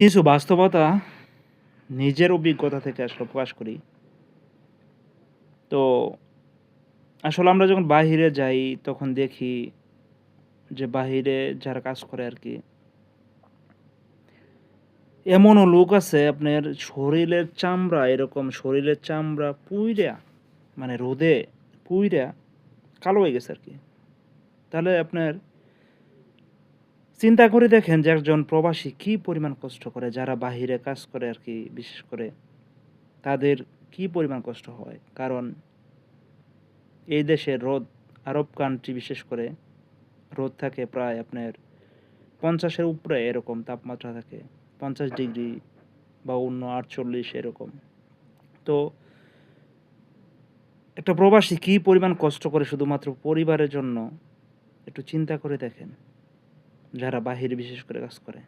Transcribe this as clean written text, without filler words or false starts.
কিছু বাস্তবতা নিজের অভিজ্ঞতা থেকে আসলে প্রকাশ করি। তো আসলে আমরা যখন বাহিরে যাই তখন দেখি যে বাহিরে যারা কাজ করে আরকি, এমনও লোক আছে আপনার শরীরের চামড়া পুইড়া মানে রোদে পুইড়া কালো হয়ে গেছে আরকি। তাহলে আপনার চিন্তা করে দেখেন যে একজন প্রবাসী কি পরিমাণ কষ্ট করে, যারা বাহিরে কাজ করে আরকি বিশেষ করে তাদের কি পরিমাণ কষ্ট হয়। কারণ এই দেশের রোদ আরব কান্ট্রি বিশেষ করে রোদ থাকে প্রায় আপনার ৫০ এর উপরে এরকম তাপমাত্রা থাকে। ৫০ ডিগ্রি বা অন্য ৪৮ এরকম। তো একটা প্রবাসী কি পরিমাণ কষ্ট করে শুধুমাত্র পরিবারের জন্য একটু চিন্তা করে দেখেন, যারা বাহিরে বিশেষ করে কাজ করে।